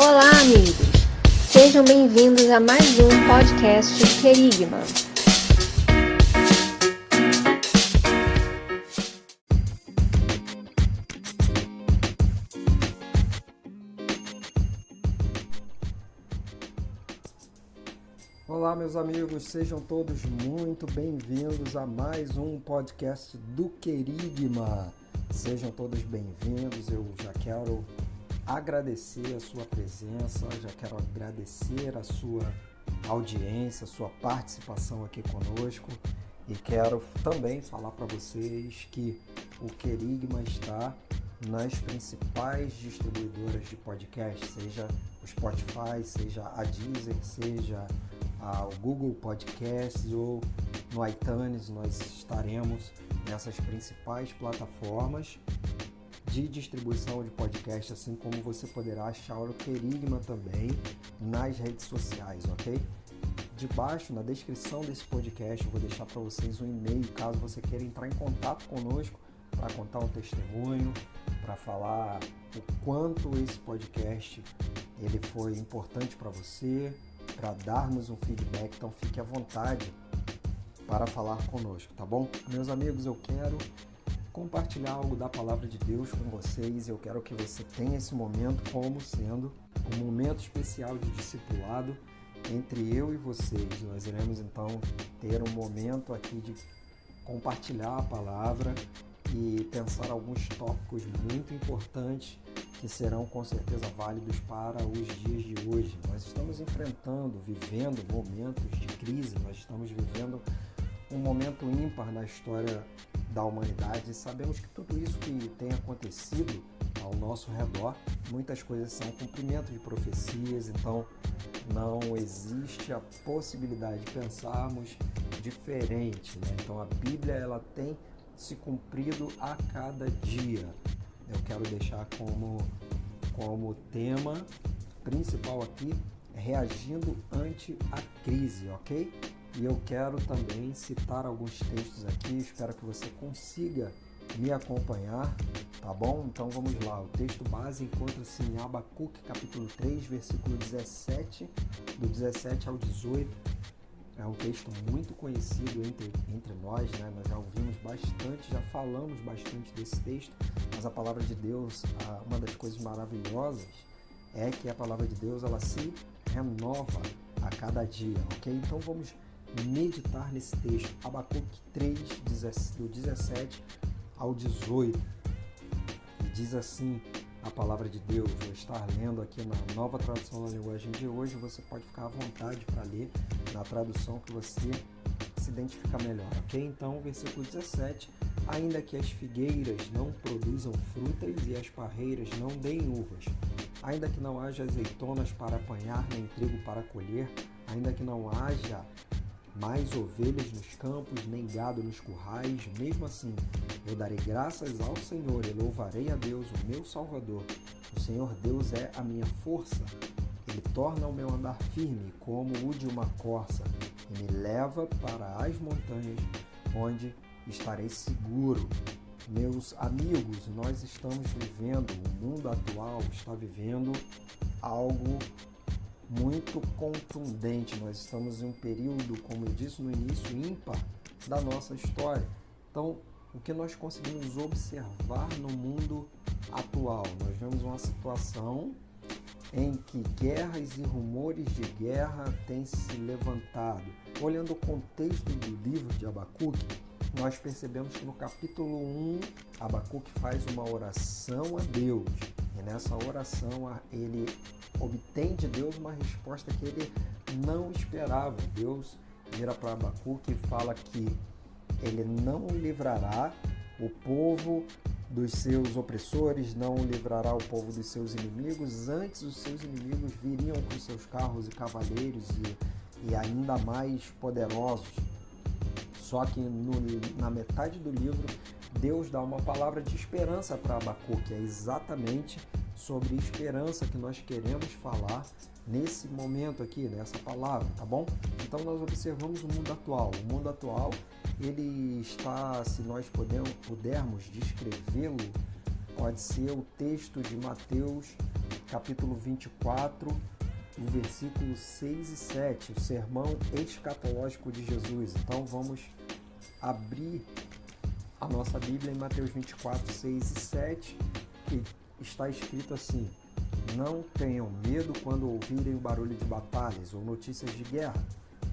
Olá, amigos! Sejam bem-vindos a mais um podcast Querigma. Olá, meus amigos, sejam todos muito bem-vindos a mais um podcast do Querigma. Sejam todos bem-vindos, eu já quero agradecer a sua presença, já quero agradecer a sua audiência, a sua participação aqui conosco e quero também falar para vocês que o Querigma está nas principais distribuidoras de podcast, seja o Spotify, seja a Deezer, seja o Google Podcasts ou no iTunes. Nós estaremos nessas principais plataformas de distribuição de podcast, assim como você poderá achar o Querigma também nas redes sociais, ok? Debaixo, na descrição desse podcast, eu vou deixar para vocês um e-mail, caso você queira entrar em contato conosco para contar um testemunho, para falar o quanto esse podcast ele foi importante para você, para dar-nos um feedback. Então fique à vontade para falar conosco, tá bom? Meus amigos, eu quero compartilhar algo da palavra de Deus com vocês. Eu quero que você tenha esse momento como sendo um momento especial de discipulado entre eu e vocês. Nós iremos então ter um momento aqui de compartilhar a palavra e pensar alguns tópicos muito importantes que serão com certeza válidos para os dias de hoje. Nós estamos vivendo momentos de crise, nós estamos vivendo um momento ímpar na história da humanidade e sabemos que tudo isso que tem acontecido ao nosso redor, muitas coisas são cumprimento de profecias, então não existe a possibilidade de pensarmos diferente, né? Então a Bíblia ela tem se cumprido a cada dia. Eu quero deixar como tema principal aqui, reagindo ante a crise, ok? E eu quero também citar alguns textos aqui, espero que você consiga me acompanhar, tá bom? Então vamos lá, o texto base encontra-se em Abacuque, capítulo 3, versículo 17, do 17 ao 18. É um texto muito conhecido entre nós, né? Nós já ouvimos bastante, já falamos bastante desse texto, mas a palavra de Deus, uma das coisas maravilhosas é que a palavra de Deus ela se renova a cada dia, ok? Então vamos meditar nesse texto, Abacuque 3, do 17 ao 18. E diz assim a palavra de Deus. Vou estar lendo aqui na nova tradução da linguagem de hoje. Você pode ficar à vontade para ler na tradução que você se identifica melhor, ok? Então, versículo 17. Ainda que as figueiras não produzam frutas e as parreiras não deem uvas, ainda que não haja azeitonas para apanhar, nem trigo para colher, ainda que não haja mais ovelhas nos campos, nem gado nos currais, mesmo assim, eu darei graças ao Senhor e louvarei a Deus, o meu Salvador. O Senhor Deus é a minha força. Ele torna o meu andar firme como o de uma corça e me leva para as montanhas, onde estarei seguro. Meus amigos, nós estamos vivendo, o mundo atual está vivendo algo muito contundente. Nós estamos em um período, como eu disse no início, ímpar da nossa história. Então, o que nós conseguimos observar no mundo atual? Nós vemos uma situação em que guerras e rumores de guerra têm se levantado. Olhando o contexto do livro de Abacuque, nós percebemos que no capítulo 1, Abacuque faz uma oração a Deus. E nessa oração ele obtém de Deus uma resposta que ele não esperava. Deus vira para Abacuque e fala que ele não livrará o povo dos seus opressores, não livrará o povo dos seus inimigos. Antes os seus inimigos viriam com seus carros e cavaleiros e ainda mais poderosos. Só que na metade do livro, Deus dá uma palavra de esperança para Abacuque. É exatamente sobre esperança que nós queremos falar nesse momento aqui, nessa palavra, tá bom? Então nós observamos o mundo atual. O mundo atual, ele está, se nós pudermos descrevê-lo, pode ser o texto de Mateus capítulo 24, o versículo 6 e 7, o sermão escatológico de Jesus. Então vamos abrir a nossa Bíblia em Mateus 24, 6 e 7, que está escrito assim: não tenham medo quando ouvirem o barulho de batalhas ou notícias de guerra.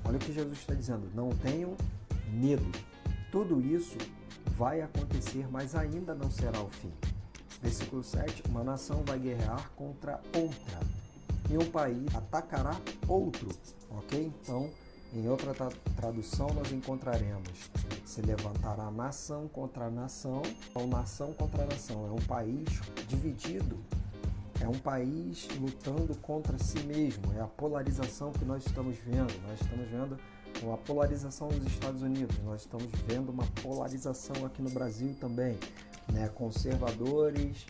Olha o que Jesus está dizendo: não tenham medo. Tudo isso vai acontecer, mas ainda não será o fim. Versículo 7, uma nação vai guerrear contra outra, e um país atacará outro, ok? Então, em outra tradução, nós encontraremos: se levantará nação contra nação, ou nação contra nação. É um país dividido, é um país lutando contra si mesmo. É a polarização que nós estamos vendo. Nós estamos vendo uma polarização nos Estados Unidos, nós estamos vendo uma polarização aqui no Brasil também, né? Conservadores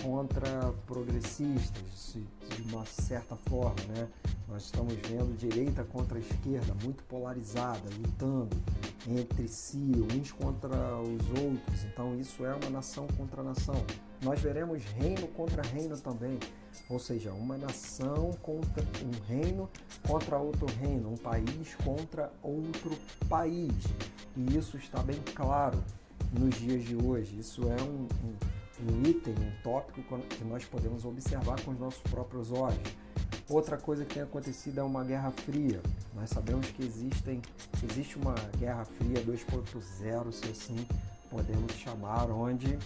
contra progressistas, de uma certa forma, né? Nós estamos vendo direita contra a esquerda, muito polarizada, lutando entre si, uns contra os outros. Então isso é uma nação contra nação. Nós veremos reino contra reino também, ou seja, uma nação contra um reino contra outro reino, um país contra outro país. E isso está bem claro nos dias de hoje. Isso é um item, um tópico que nós podemos observar com os nossos próprios olhos. Outra coisa que tem acontecido é uma guerra fria. Nós sabemos que existe uma guerra fria 2.0, se assim podemos chamar, onde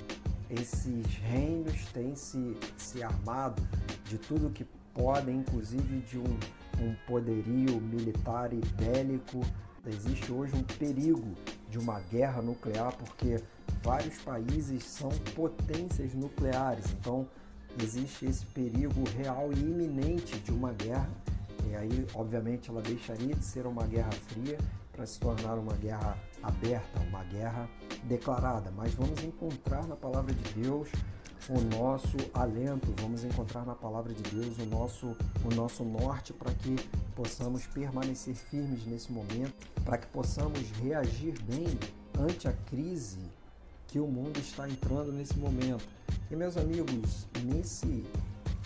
esses reinos têm se armado de tudo que podem, inclusive de um poderio militar e bélico. Existe hoje um perigo de uma guerra nuclear, porque vários países são potências nucleares. Então, existe esse perigo real e iminente de uma guerra. E aí, obviamente, ela deixaria de ser uma guerra fria para se tornar uma guerra aberta, uma guerra declarada. Mas vamos encontrar na palavra de Deus o nosso alento, vamos encontrar na palavra de Deus o nosso norte, para que possamos permanecer firmes nesse momento, para que possamos reagir bem ante a crise que o mundo está entrando nesse momento. E, meus amigos,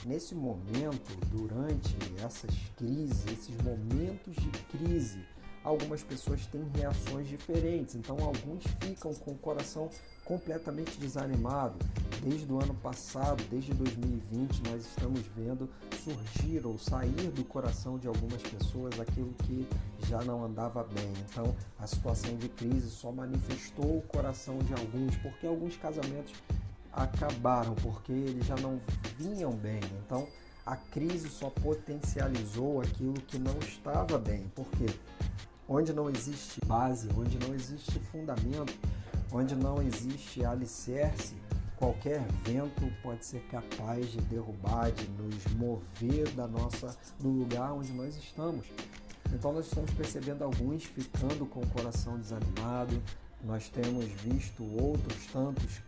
nesse momento, durante essas crises, esses momentos de crise, algumas pessoas têm reações diferentes. Então, alguns ficam com o coração completamente desanimado. Desde o ano passado, desde 2020, nós estamos vendo surgir ou sair do coração de algumas pessoas aquilo que já não andava bem. Então, a situação de crise só manifestou o coração de alguns, porque alguns casamentos acabaram, porque eles já não vinham bem. Então, a crise só potencializou aquilo que não estava bem. Por quê? Onde não existe base, onde não existe fundamento, onde não existe alicerce, qualquer vento pode ser capaz de derrubar, de nos mover do lugar onde nós estamos. Então nós estamos percebendo alguns ficando com o coração desanimado. Nós temos visto outros tantos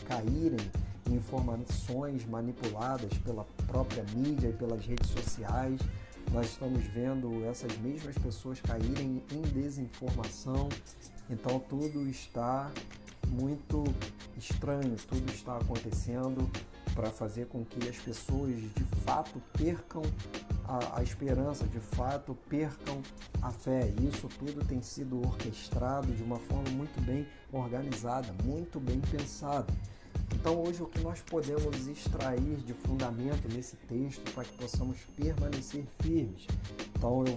caírem em informações manipuladas pela própria mídia e pelas redes sociais. Nós estamos vendo essas mesmas pessoas caírem em desinformação. Então tudo está muito estranho, tudo está acontecendo para fazer com que as pessoas de fato percam a esperança, de fato percam a fé. Isso tudo tem sido orquestrado de uma forma muito bem organizada, muito bem pensada. Então hoje o que nós podemos extrair de fundamento nesse texto para que possamos permanecer firmes? Então eu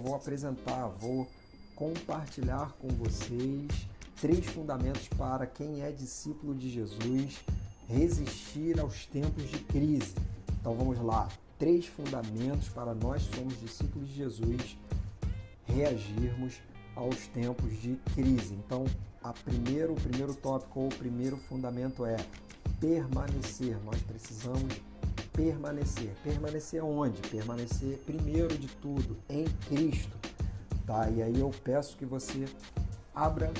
vou compartilhar com vocês 3 fundamentos para quem é discípulo de Jesus resistir aos tempos de crise. Então vamos lá, 3 fundamentos para nós somos discípulos de Jesus reagirmos aos tempos de crise. Então o primeiro tópico ou o primeiro fundamento é permanecer. Nós precisamos permanecer. Permanecer onde? Permanecer primeiro de tudo em Cristo, tá? E aí eu peço que você abra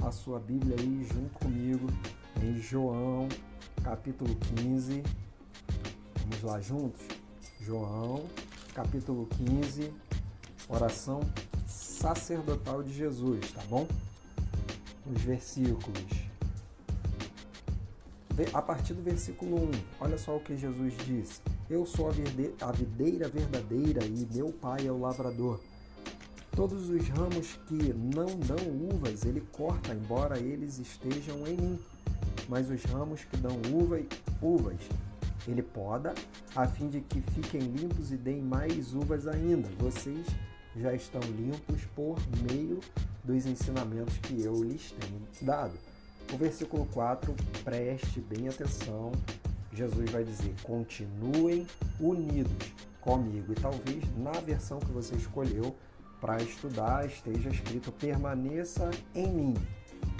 a sua Bíblia aí junto comigo em João, capítulo 15. Vamos lá juntos? João, capítulo 15, oração sacerdotal de Jesus, tá bom? Os versículos. A partir do versículo 1, olha só o que Jesus disse: Eu sou a videira verdadeira e meu pai é o lavrador. Todos os ramos que não dão uvas, ele corta, embora eles estejam em mim. Mas os ramos que dão uvas, ele poda, a fim de que fiquem limpos e deem mais uvas ainda. Vocês já estão limpos por meio dos ensinamentos que eu lhes tenho dado. O versículo 4, preste bem atenção. Jesus vai dizer, continuem unidos comigo. E talvez na versão que você escolheu para estudar esteja escrito, permaneça em mim.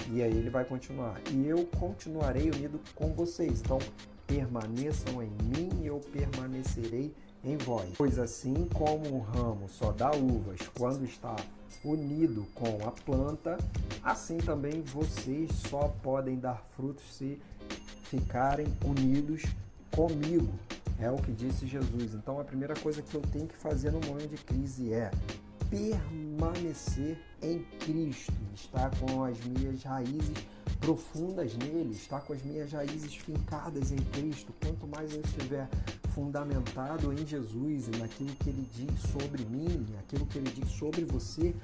E aí ele vai continuar, e eu continuarei unido com vocês. Então, permaneçam em mim e eu permanecerei em vós. Pois assim como o ramo só dá uvas quando está unido com a planta, assim também vocês só podem dar frutos se ficarem unidos comigo. É o que disse Jesus. Então a primeira coisa que eu tenho que fazer no momento de crise é permanecer em Cristo, estar com as minhas raízes profundas nele, estar com as minhas raízes fincadas em Cristo. Quanto mais eu estiver fundamentado em Jesus e naquilo que ele diz sobre mim, aquilo que ele diz sobre você,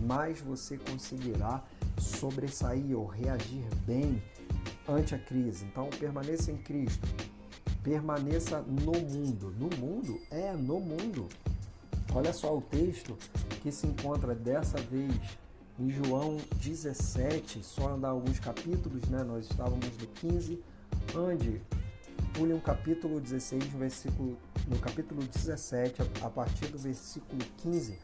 mais você conseguirá sobressair ou reagir bem ante a crise. Então, permaneça em Cristo, permaneça no mundo. No mundo? No mundo. Olha só o texto que se encontra dessa vez em João 17, só andar alguns capítulos, né? Nós estávamos no 15, ande, pule um capítulo 16, no capítulo 17, a partir do versículo 15,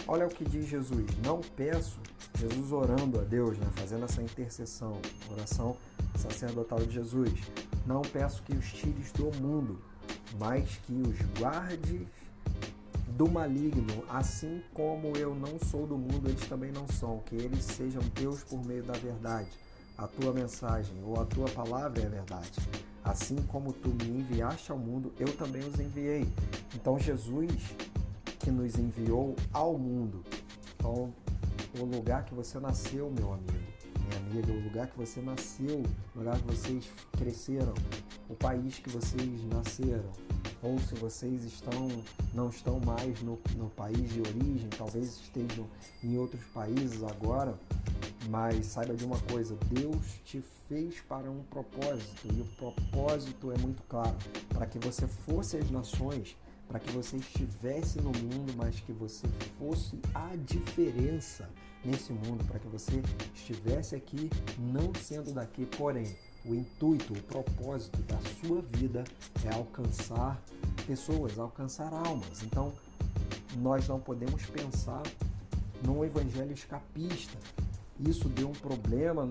olha o que diz Jesus. Não peço, Jesus orando a Deus, né? Fazendo essa intercessão, oração sacerdotal de Jesus. Não peço que os tires do mundo, mas que os guardes do maligno, assim como eu não sou do mundo, eles também não são, que eles sejam teus por meio da verdade. A tua mensagem ou a tua palavra é a verdade. Assim como tu me enviaste ao mundo, eu também os enviei. Então Jesus que nos enviou ao mundo. Então, o lugar que você nasceu, meu amigo, minha amiga, o lugar que você nasceu, o lugar que vocês cresceram, o país que vocês nasceram, ou se vocês não estão mais no país de origem, talvez estejam em outros países agora, mas saiba de uma coisa, Deus te fez para um propósito, e o propósito é muito claro, para que você fosse às nações, para que você estivesse no mundo, mas que você fosse a diferença nesse mundo, para que você estivesse aqui não sendo daqui, porém, o intuito, o propósito da sua vida é alcançar pessoas, alcançar almas. Então, nós não podemos pensar num evangelho escapista. Isso deu um problema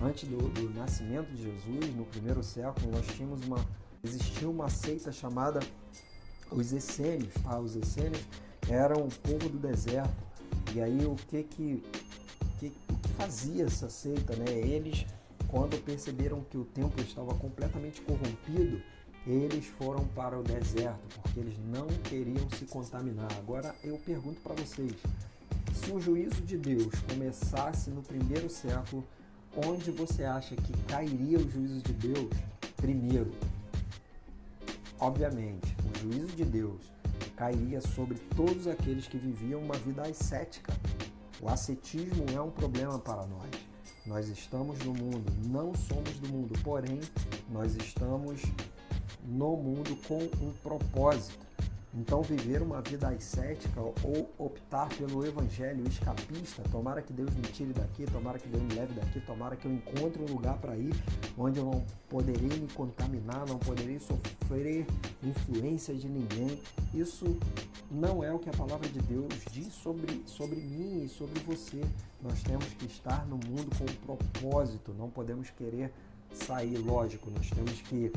antes do nascimento de Jesus, no primeiro século, existia uma seita chamada os essênios, tá? Os essênios eram o povo do deserto. E aí o que fazia essa seita, né? Eles, quando perceberam que o templo estava completamente corrompido, eles foram para o deserto, porque eles não queriam se contaminar. Agora eu pergunto para vocês, se o juízo de Deus começasse no primeiro século, onde você acha que cairia o juízo de Deus primeiro? Obviamente, o juízo de Deus cairia sobre todos aqueles que viviam uma vida ascética. O ascetismo é um problema para nós. Nós estamos no mundo, não somos do mundo, porém, nós estamos no mundo com um propósito. Então, viver uma vida ascética ou optar pelo evangelho escapista, tomara que Deus me tire daqui, tomara que Deus me leve daqui, tomara que eu encontre um lugar para ir onde eu não poderei me contaminar, não poderei sofrer influência de ninguém. Isso não é o que a palavra de Deus diz sobre mim e sobre você. Nós temos que estar no mundo com um propósito, não podemos querer sair, lógico, nós temos que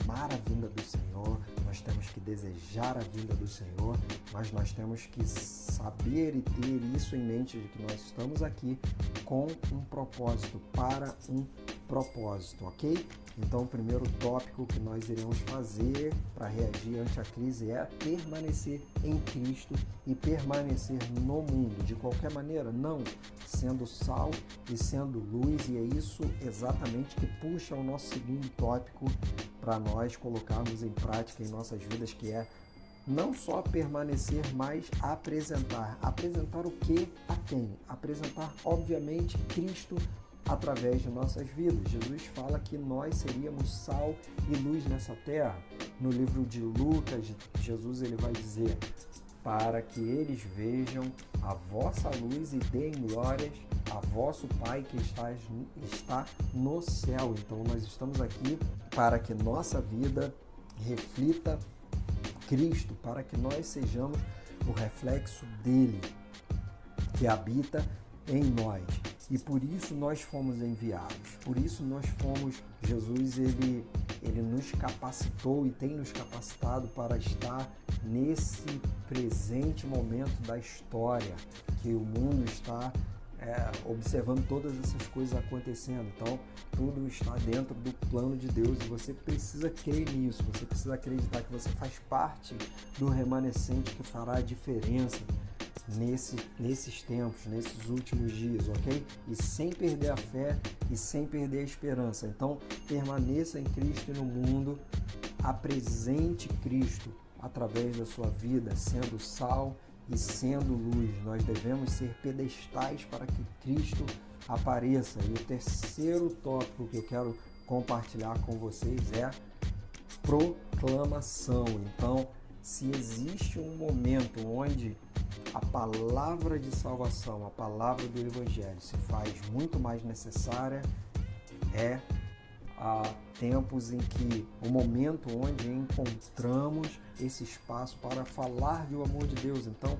amar a vinda do Senhor, nós temos que desejar a vinda do Senhor, mas nós temos que saber e ter isso em mente de que nós estamos aqui com um propósito, para um propósito, ok? Então o primeiro tópico que nós iremos fazer para reagir ante a crise é permanecer em Cristo e permanecer no mundo. De qualquer maneira, não, sendo sal e sendo luz, e é isso exatamente que puxa o nosso segundo tópico para nós colocarmos em prática em nossas vidas, que é não só permanecer, mas apresentar. Apresentar o quê? A quem? Apresentar, obviamente, Cristo através de nossas vidas. Jesus fala que nós seríamos sal e luz nessa terra. No livro de Lucas, Jesus ele vai dizer: para que eles vejam a vossa luz e deem glórias a vosso Pai que está no céu. Então nós estamos aqui para que nossa vida reflita Cristo, para que nós sejamos o reflexo dele que habita em nós. E por isso nós fomos enviados, por isso nós fomos, Jesus ele nos capacitou e tem nos capacitado para estar nesse presente momento da história, que o mundo está observando todas essas coisas acontecendo. Então tudo está dentro do plano de Deus e você precisa crer nisso, você precisa acreditar que você faz parte do remanescente que fará a diferença nesses tempos, nesses últimos dias, ok? E sem perder a fé e sem perder a esperança. Então, permaneça em Cristo e no mundo, apresente Cristo através da sua vida, sendo sal e sendo luz. Nós devemos ser pedestais para que Cristo apareça. E o terceiro tópico que eu quero compartilhar com vocês é proclamação. Então, se existe um momento onde a palavra de salvação, a palavra do Evangelho se faz muito mais necessária, há tempos em que o momento onde encontramos esse espaço para falar do amor de Deus. Então,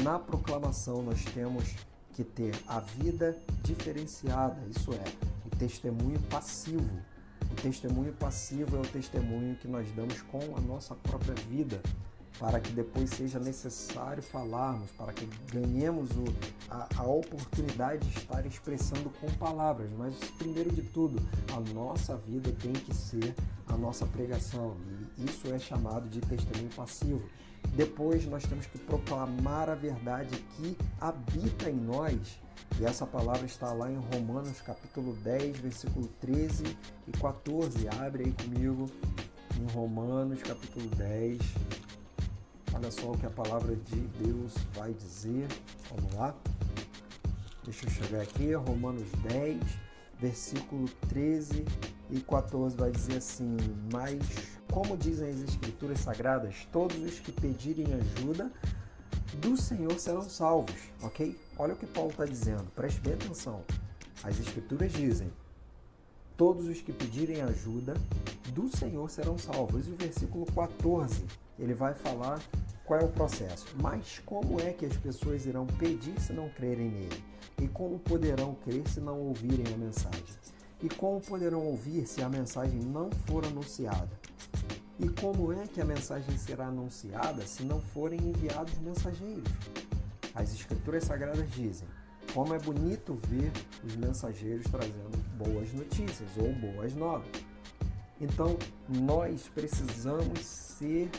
na proclamação nós temos que ter a vida diferenciada, isso é, o testemunho passivo. O testemunho passivo é o testemunho que nós damos com a nossa própria vida, para que depois seja necessário falarmos, para que ganhemos a oportunidade de estar expressando com palavras. Mas, primeiro de tudo, a nossa vida tem que ser a nossa pregação, e isso é chamado de testemunho passivo. Depois, nós temos que proclamar a verdade que habita em nós, e essa palavra está lá em Romanos capítulo 10, versículo 13 e 14. Abre aí comigo em Romanos capítulo 10. Olha só o que a palavra de Deus vai dizer. Vamos lá. Deixa eu chegar aqui. Romanos 10, versículo 13 e 14 vai dizer assim: mas, como dizem as Escrituras Sagradas, todos os que pedirem ajuda do Senhor serão salvos. Ok? Olha o que Paulo está dizendo. Preste bem atenção. As Escrituras dizem: todos os que pedirem ajuda do Senhor serão salvos. E o versículo 14, ele vai falar qual é o processo. Mas como é que as pessoas irão pedir se não crerem nele? E como poderão crer se não ouvirem a mensagem? E como poderão ouvir se a mensagem não for anunciada? E como é que a mensagem será anunciada se não forem enviados mensageiros? As Escrituras Sagradas dizem: como é bonito ver os mensageiros trazendo boas notícias ou boas novas. Então, nós precisamos ser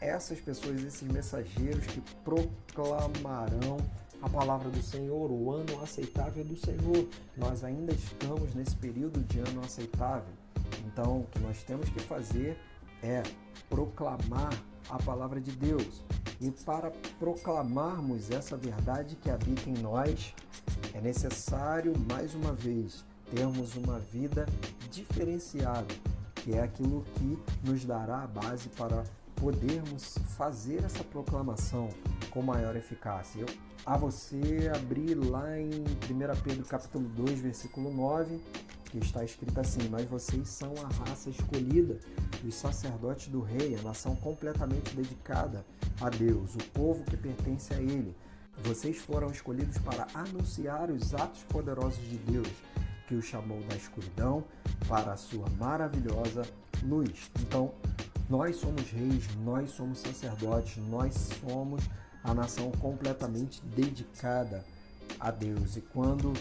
essas pessoas, esses mensageiros que proclamarão a palavra do Senhor, o ano aceitável do Senhor. Nós ainda estamos nesse período de ano aceitável. Então, o que nós temos que fazer é proclamar a palavra de Deus. E para proclamarmos essa verdade que habita em nós, é necessário, mais uma vez, termos uma vida diferenciada, que é aquilo que nos dará a base para podermos fazer essa proclamação com maior eficácia. A você abrir lá em 1 Pedro capítulo 2, versículo 9, que está escrito assim: mas vocês são a raça escolhida, os sacerdotes do rei, a nação completamente dedicada a Deus, o povo que pertence a Ele. Vocês foram escolhidos para anunciar os atos poderosos de Deus, que o chamou da escuridão para a sua maravilhosa luz. Então, nós somos reis, nós somos sacerdotes, nós somos a nação completamente dedicada a Deus. E quando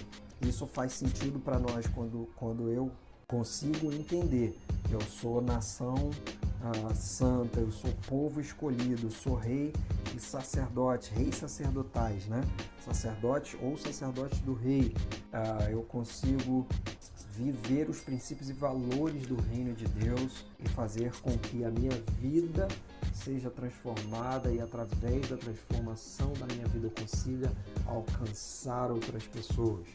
isso faz sentido para nós, quando eu consigo entender que eu sou nação santa, eu sou povo escolhido, eu sou rei e sacerdote, reis sacerdotais, né? Sacerdotes ou sacerdotes do rei, eu consigo viver os princípios e valores do reino de Deus e fazer com que a minha vida seja transformada e através da transformação da minha vida eu consiga alcançar outras pessoas.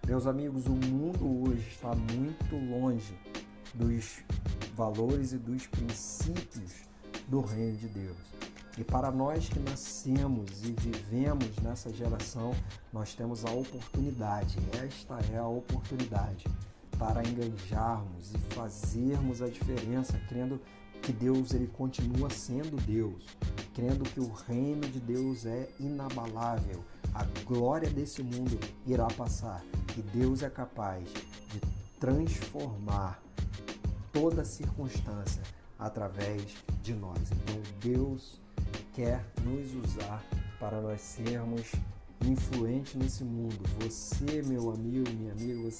Meus amigos, o mundo hoje está muito longe dos valores e dos princípios do reino de Deus. E para nós que nascemos e vivemos nessa geração, nós temos a oportunidade, esta é a oportunidade para engajarmos e fazermos a diferença, crendo que Deus ele continua sendo Deus, crendo que o reino de Deus é inabalável, a glória desse mundo irá passar e Deus é capaz de transformar toda circunstância através de nós. Então Deus quer nos usar para nós sermos influentes nesse mundo. Você, meu amigo, minha amiga,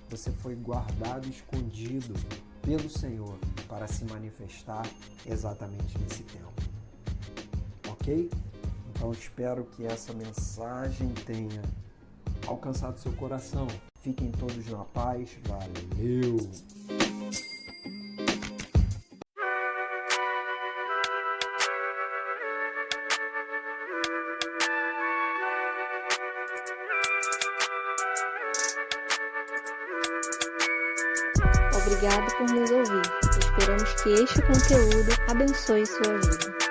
você foi guardado, escondido pelo Senhor para se manifestar exatamente nesse tempo. Ok? Então espero que essa mensagem tenha alcançado seu coração. Fiquem todos na paz. Valeu! Obrigado por nos ouvir. Esperamos que este conteúdo abençoe sua vida.